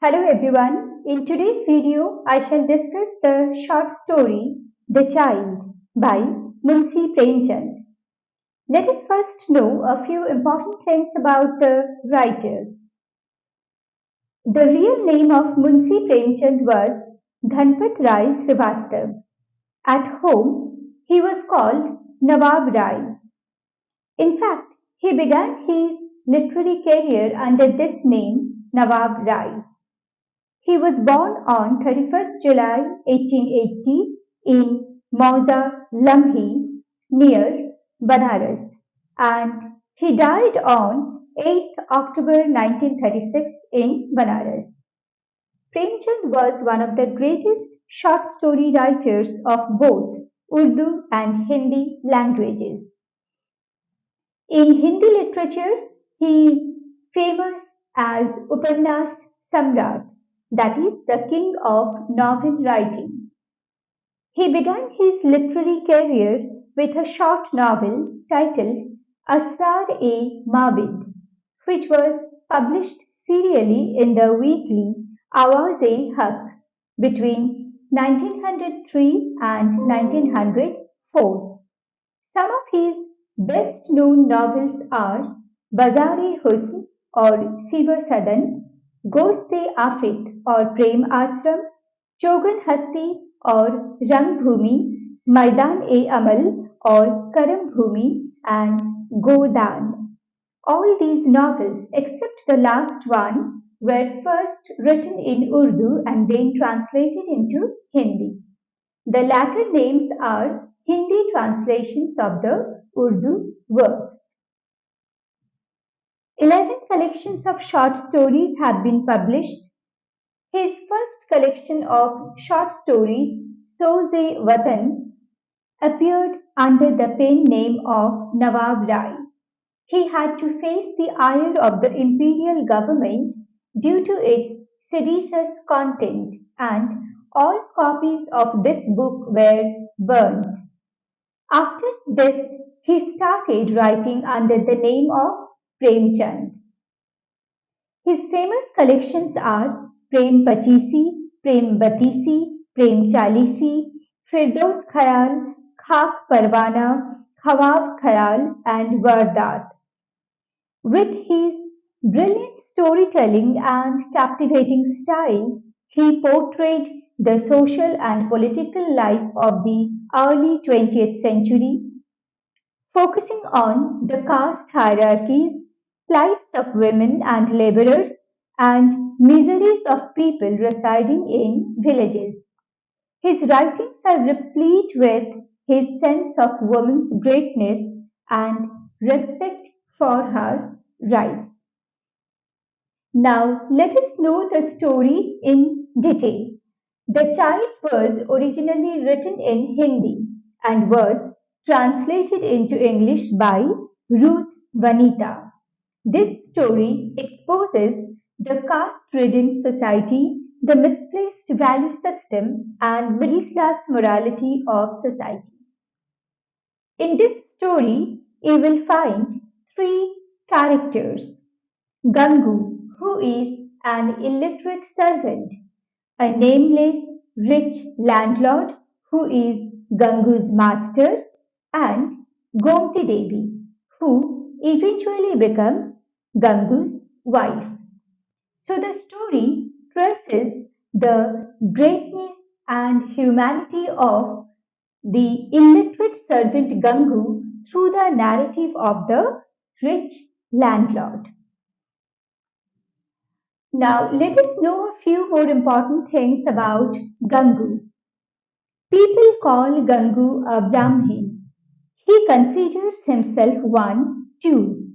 Hello everyone. In today's video, I shall discuss the short story The Child by Munshi Premchand. Let us first know a few important things about the writer. The real name of Munshi Premchand was Dhanpat Rai Srivastav. At home, he was called Nawab Rai. In fact, he began his literary career under this name, Nawab Rai. He was born on 31st July 1880 in Mauza Lamhi near Banaras, and he died on 8th October 1936 in Banaras. Premchand was one of the greatest short story writers of both Urdu and Hindi languages. In Hindi literature, he is famous as Upanas Samrat, that is, the king of novel writing. He began his literary career with a short novel titled Asrar-e-Mabid, which was published serially in the weekly Awaz-e-Haq between 1903 and 1904. Some of his best known novels are Bazar-e-Husn or Siva Sadan, Ghost-e-Afit or Prem Ashram, Chogan Hasti or Rang Bhumi, Maidan-e-Amal or Karam Bhumi, and Godan. All these novels, except the last one, were first written in Urdu and then translated into Hindi. The latter names are Hindi translations of the Urdu works. 11 collections of short stories have been published. His first collection of short stories, Soze Watan, appeared under the pen name of Nawab Rai. He had to face the ire of the imperial government due to its seditious content, and all copies of this book were burned. After this, he started writing under the name of Premchand. His famous collections are Prem Pachisi, Prem Batisi, Prem Chalisi, Firdos Khayal, Khak Parwana, Khawab Khayal, and Vardat. With his brilliant storytelling and captivating style, he portrayed the social and political life of the early 20th century, focusing on the caste hierarchies, plights of women and laborers, and miseries of people residing in villages. His writings are replete with his sense of woman's greatness and respect for her rights. Now, let us know the story in detail. The Child was originally written in Hindi and was translated into English by Ruth Vanita. This story exposes the caste ridden society, the misplaced value system, and middle class morality of society. In this story, you will find three characters: Gangu, who is an illiterate servant, a nameless rich landlord who is Gangu's master, and Gomti Devi, who eventually becomes Gangu's wife. So the story traces the greatness and humanity of the illiterate servant Gangu through the narrative of the rich landlord. Now, let us know a few more important things about Gangu. People call Gangu a Brahmin. He considers himself one too.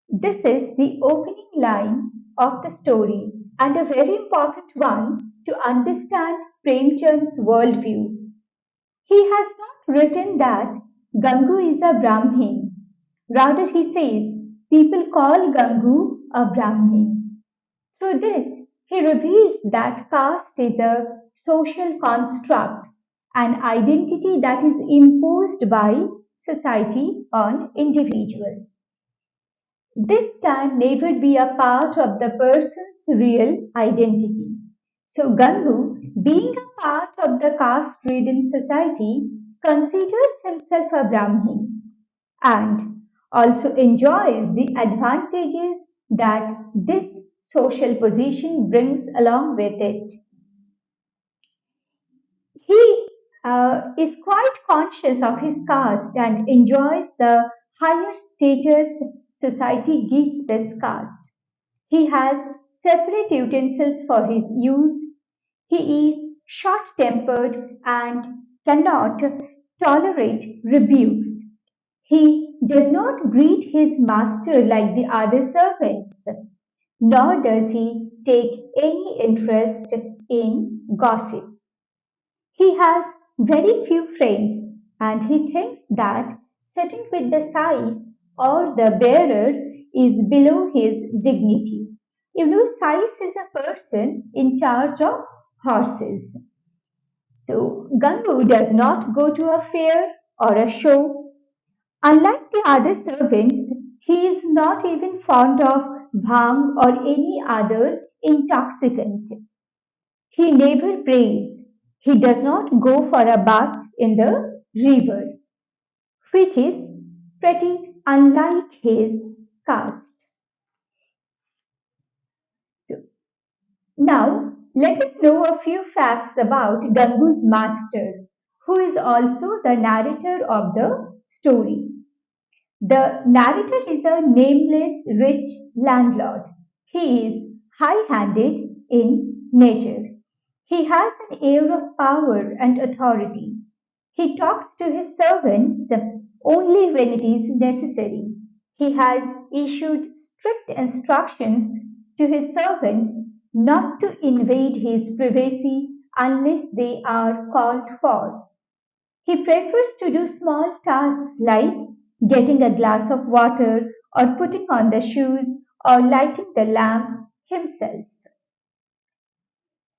This is the opening line of the story and a very important one to understand Premchand's worldview. He has not written that Gangu is a Brahmin. Rather, he says people call Gangu a Brahmin. Through this, he reveals that caste is a social construct, an identity that is imposed by society on individuals. This can never be a part of the person's real identity. So Gangu, being a part of the caste-ridden society, considers himself a Brahmin and also enjoys the advantages that this social position brings along with it. He is quite conscious of his caste and enjoys the higher status society gives this caste. He has separate utensils for his use. He is short tempered and cannot tolerate rebukes. He does not greet his master like the other servants, nor does he take any interest in gossip. He has very few friends, and he thinks that sitting with the sai or the bearer is below his dignity. You know, Sais is a person in charge of horses. So Gangu does not go to a fair or a show. Unlike the other servants, he is not even fond of bhang or any other intoxicant. He never prays. He does not go for a bath in the river, which is pretty unlike his caste. So, now, let us know a few facts about Gangu's master, who is also the narrator of the story. The narrator is a nameless rich landlord. He is high handed in nature. He has an air of power and authority. He talks to his servants only when it is necessary. He has issued strict instructions to his servants not to invade his privacy unless they are called for. He prefers to do small tasks like getting a glass of water or putting on the shoes or lighting the lamp himself.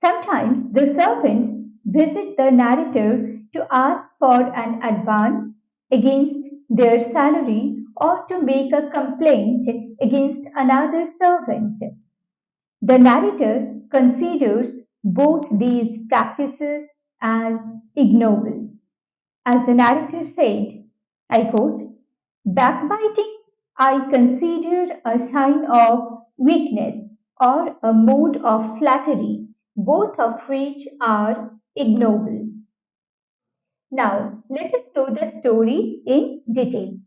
Sometimes the servants visit the narrator to ask for an advance against their salary or to make a complaint against another servant. The narrator considers both these practices as ignoble. As the narrator said, I quote, backbiting I consider a sign of weakness or a mode of flattery, both of which are ignoble. Now, let us know the story in detail.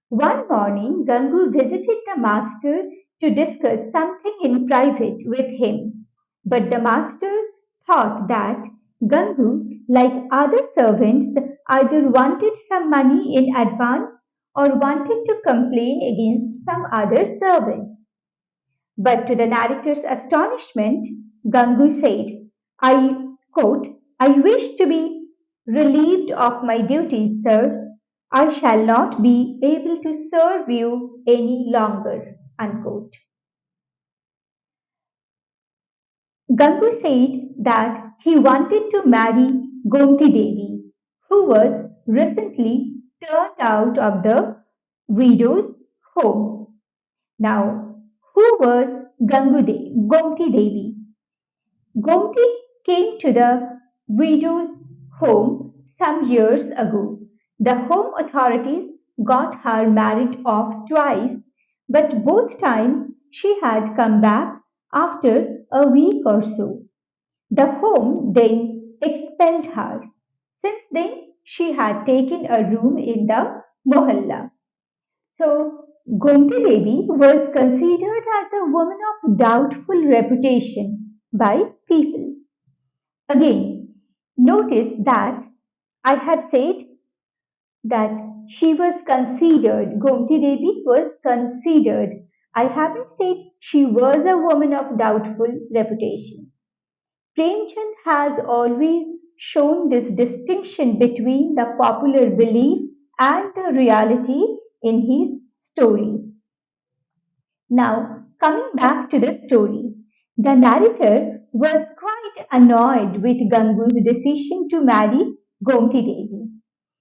One morning, Gangu visited the master to discuss something in private with him. But the master thought that Gangu, like other servants, either wanted some money in advance or wanted to complain against some other servant. But to the narrator's astonishment, Gangu said, I quote, I wish to be relieved of my duties, sir. I shall not be able to serve you any longer. Unquote. Gangu said that he wanted to marry Gomti Devi, who was recently turned out of the widow's home. Now, who was Gomti Devi? Gomti came to the widow's home some years ago. The home authorities got her married off twice, but both times she had come back after a week or so. The home then expelled her. Since then, she had taken a room in the mohalla. So, Gomti Devi was considered as a woman of doubtful reputation by people. Again, notice that I have said that she was considered, Gomti Devi was considered. I haven't said she was a woman of doubtful reputation. Premchand has always shown this distinction between the popular belief and the reality in his stories. Now, coming back to the story, the narrator was quite annoyed with Gangu's decision to marry Gomti Devi.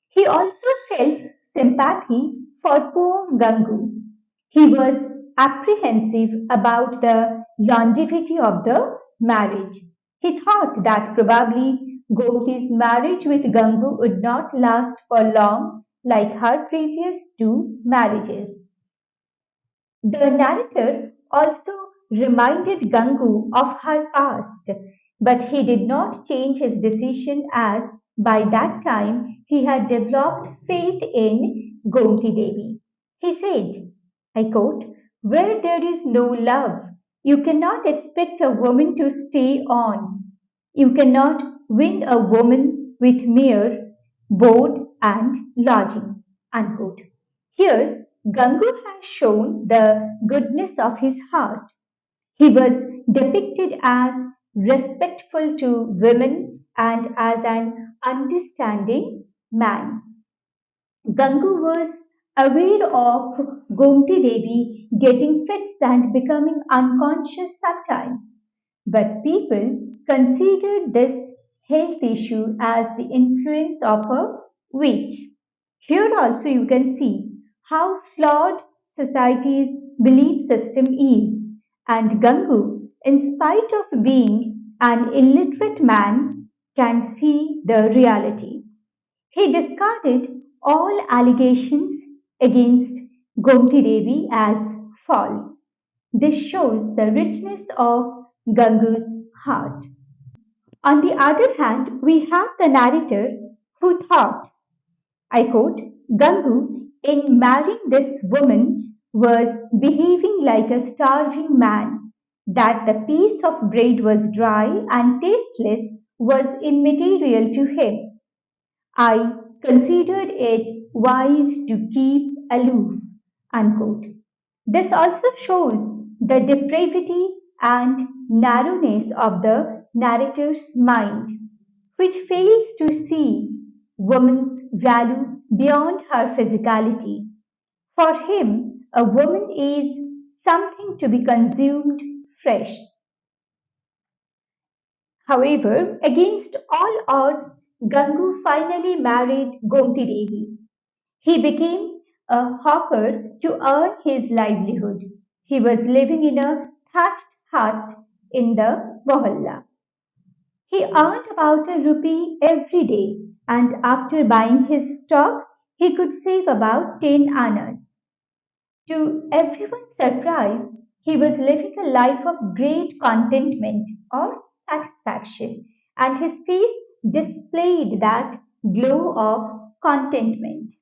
He also felt sympathy for poor Gangu. He was apprehensive about the longevity of the marriage. He thought that probably Gomti's marriage with Gangu would not last for long like her previous two marriages. The narrator also reminded Gangu of her past, but he did not change his decision as by that time he had developed faith in Gomti Devi. He said, I quote, where there is no love, you cannot expect a woman to stay on. You cannot win a woman with mere board and lodging. Unquote. Here, Gangu has shown the goodness of his heart. He was depicted as respectful to women and as an understanding man. Gangu was aware of Gomti Devi getting fits and becoming unconscious sometimes, but people considered this health issue as the influence of a witch. Here also you can see how flawed society's belief system is, and Gangu, in spite of being an illiterate man, can see the reality. He discarded all allegations against Gomti Devi as false. This shows the richness of Gangu's heart. On the other hand, we have the narrator who thought, I quote, Gangu, in marrying this woman, was behaving like a starving man, that the piece of bread was dry and tasteless was immaterial to him. I considered it wise to keep aloof. Unquote. This also shows the depravity and narrowness of the narrator's mind, which fails to see woman's value beyond her physicality. For him, a woman is something to be consumed fresh. However, against all odds, Gangu finally married Gomti Devi. He became a hawker to earn his livelihood. He was living in a thatched hut in the mohalla. He earned about a rupee every day, and after buying his stock, he could save about 10 annas. To everyone's surprise, he was living a life of great contentment or satisfaction, and his face displayed that glow of contentment.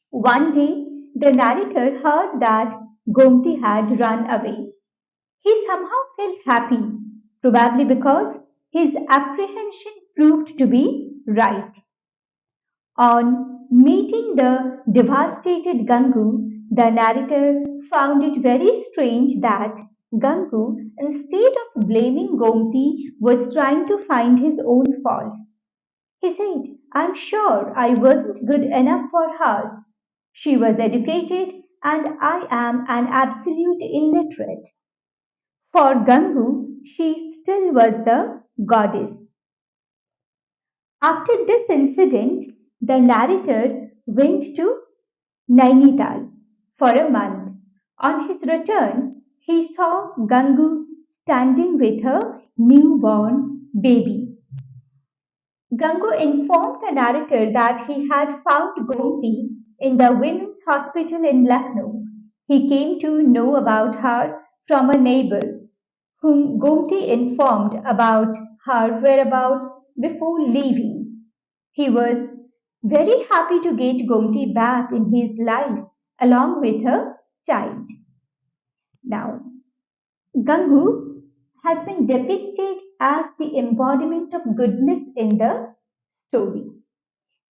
One day, the narrator heard that Gomti had run away. He somehow felt happy, probably because his apprehension proved to be right. On meeting the devastated Gangu, the narrator found it very strange that Gangu, instead of blaming Gomti, was trying to find his own faults. He said, I'm sure I wasn't good enough for her. She was educated and I am an absolute illiterate. For Gangu, she still was the goddess. After this incident, the narrator went to Nainital for a month. On his return, he saw Gangu standing with her newborn baby. Gangu informed the narrator that he had found Gomti in the women's hospital in Lucknow. He came to know about her from a neighbor, whom Gomti informed about her whereabouts before leaving. He was very happy to get Gomti back in his life along with her child. Now, Gangu has been depicted as the embodiment of goodness in the story.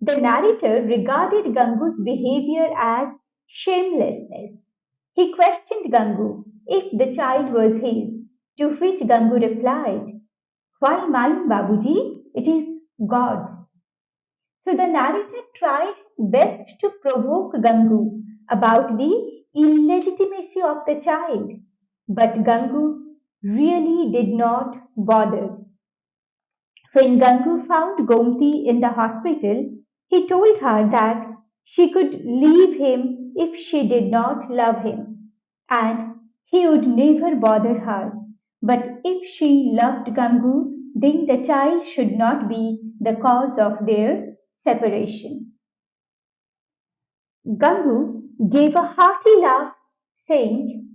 The narrator regarded Gangu's behavior as shamelessness. He questioned Gangu if the child was his, to which Gangu replied, why mine, Babuji? It is God's. So the narrator tried his best to provoke Gangu about the illegitimacy of the child, but Gangu really did not bother. When Gangu found Gomti in the hospital, he told her that she could leave him if she did not love him. and he would never bother her. But if she loved Gangu, then the child should not be the cause of their separation. Gangu gave a hearty laugh, saying,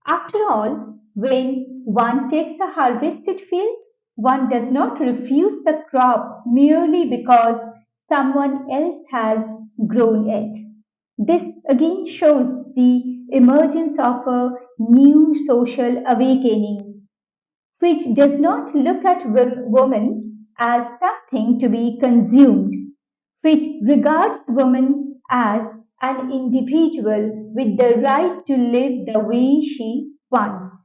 "After all, when one takes a harvested field, one does not refuse the crop merely because someone else has grown it." This again shows the emergence of a new social awakening, which does not look at women as something to be consumed, which regards woman as an individual with the right to live the way she wants.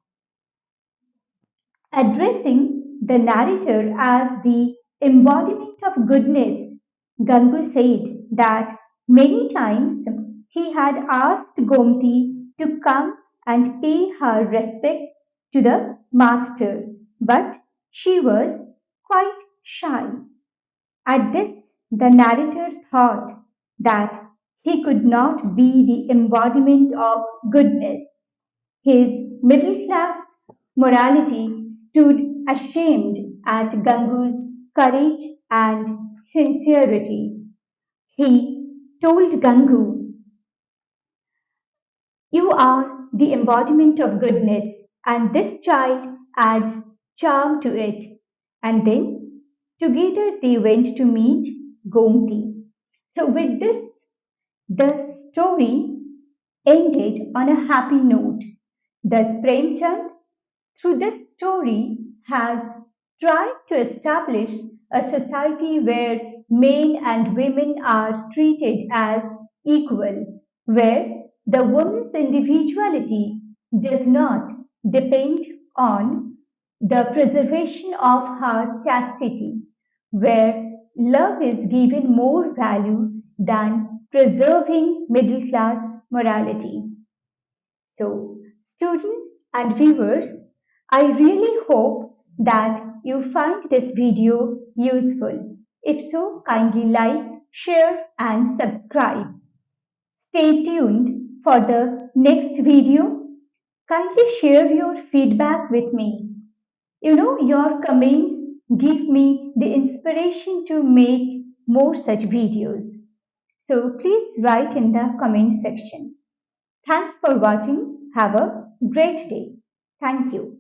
Addressing the narrator as the embodiment of goodness, Gangu said that many times he had asked Gomti to come and pay her respects to the master, but she was quite shy. At this, the narrator thought that he could not be the embodiment of goodness. His middle class morality stood ashamed at Gangu's courage and sincerity. He told Gangu, "You are the embodiment of goodness, and this child adds charm to it." And then together they went to meet Gomti. So, with this, the story ended on a happy note. Thus, Premchand, through this story, has tried to establish a society where men and women are treated as equal, where the woman's individuality does not depend on the preservation of her chastity, where love is given more value than preserving middle class morality. So, students and viewers, I really hope that you find this video useful. If so, kindly like, share, and subscribe. Stay tuned for the next video. Kindly share your feedback with me. Your comments give me the inspiration to make more such videos. So please write in the comment section. Thanks for watching. Have a great day. Thank you.